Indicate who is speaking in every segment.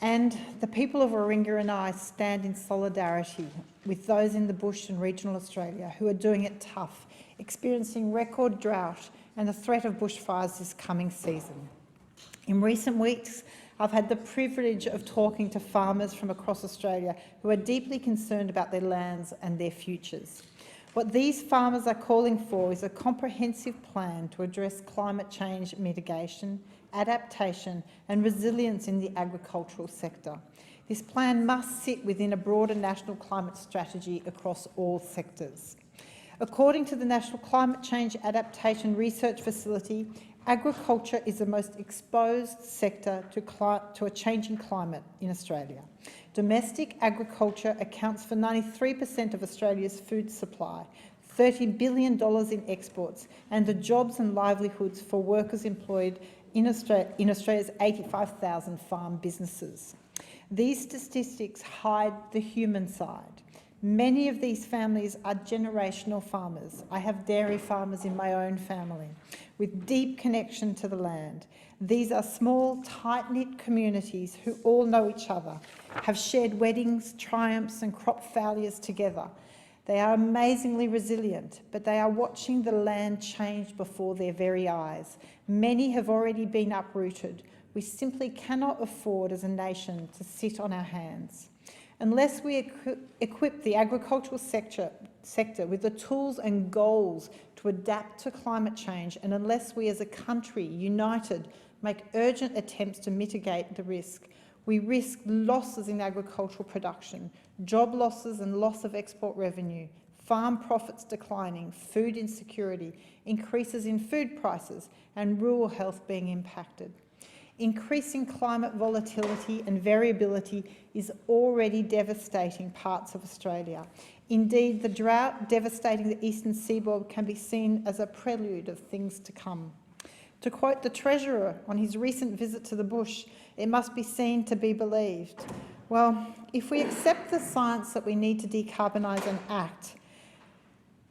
Speaker 1: And the people of Warringah and I stand in solidarity with those in the bush and regional Australia who are doing it tough, experiencing record drought and the threat of bushfires this coming season. In recent weeks, I've had the privilege of talking to farmers from across Australia who are deeply concerned about their lands and their futures. What these farmers are calling for is a comprehensive plan to address climate change mitigation, adaptation and resilience in the agricultural sector. This plan must sit within a broader national climate strategy across all sectors. According to the National Climate Change Adaptation Research Facility, agriculture is the most exposed sector to a changing climate in Australia. Domestic agriculture accounts for 93% of Australia's food supply, $30 billion in exports, and the jobs and livelihoods for workers employed in Australia's 85,000 farm businesses. These statistics hide the human side. Many of these families are generational farmers. I have dairy farmers in my own family with deep connection to the land. These are small, tight-knit communities who all know each other, have shared weddings, triumphs and crop failures together. They are amazingly resilient, but they are watching the land change before their very eyes. Many have already been uprooted. We simply cannot afford as a nation to sit on our hands. Unless we equip the agricultural sector with the tools and goals to adapt to climate change, and unless we as a country, united, make urgent attempts to mitigate the risk, we risk losses in agricultural production, job losses and loss of export revenue, farm profits declining, food insecurity, increases in food prices, and rural health being impacted. Increasing climate volatility and variability is already devastating parts of Australia. Indeed, the drought devastating the eastern seaboard can be seen as a prelude of things to come. To quote the Treasurer on his recent visit to the bush, it must be seen to be believed. Well, if we accept the science that we need to decarbonise and act,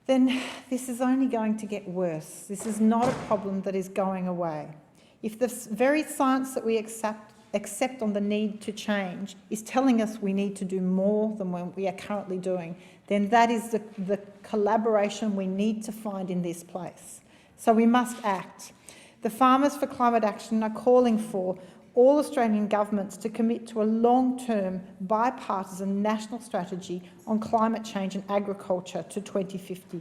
Speaker 1: then this is only going to get worse. This is not a problem that is going away. If the very science that we accept on the need to change is telling us we need to do more than what we are currently doing, then that is the collaboration we need to find in this place. So we must act. The Farmers for Climate Action are calling for all Australian governments to commit to a long-term, bipartisan national strategy on climate change and agriculture to 2050.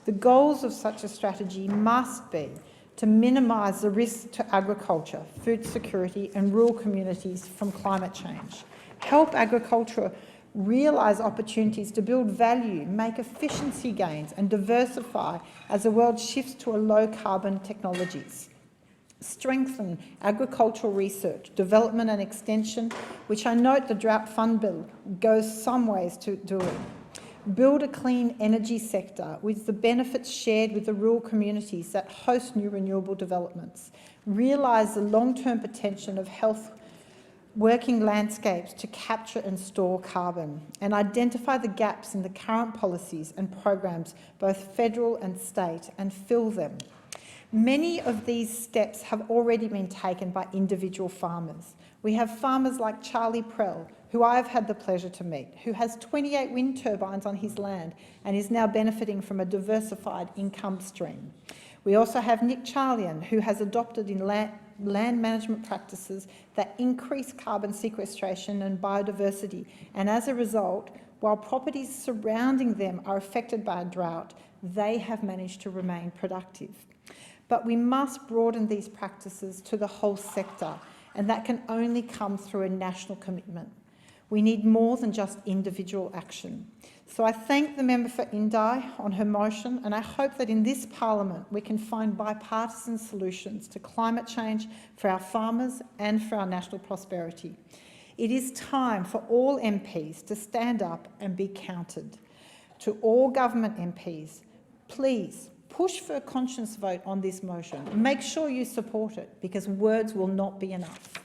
Speaker 1: The goals of such a strategy must be to minimise the risk to agriculture, food security and rural communities from climate change, help agriculture realise opportunities to build value, make efficiency gains and diversify as the world shifts to a low-carbon technologies, strengthen agricultural research, development and extension, which I note the Drought Fund Bill goes some ways to doing. Build a clean energy sector with the benefits shared with the rural communities that host new renewable developments. Realise the long-term potential of health working landscapes to capture and store carbon, and identify the gaps in the current policies and programs, both federal and state, and fill them. Many of these steps have already been taken by individual farmers. We have farmers like Charlie Prell, who I have had the pleasure to meet, who has 28 wind turbines on his land and is now benefiting from a diversified income stream. We also have Nick Charlian, who has adopted in land management practices that increase carbon sequestration and biodiversity, and as a result, while properties surrounding them are affected by a drought, they have managed to remain productive. But we must broaden these practices to the whole sector, and that can only come through a national commitment. We need more than just individual action. So I thank the member for Indi on her motion, and I hope that in this parliament we can find bipartisan solutions to climate change for our farmers and for our national prosperity. It is time for all MPs to stand up and be counted. To all government MPs, please push for a conscience vote on this motion. Make sure you support it, because words will not be enough.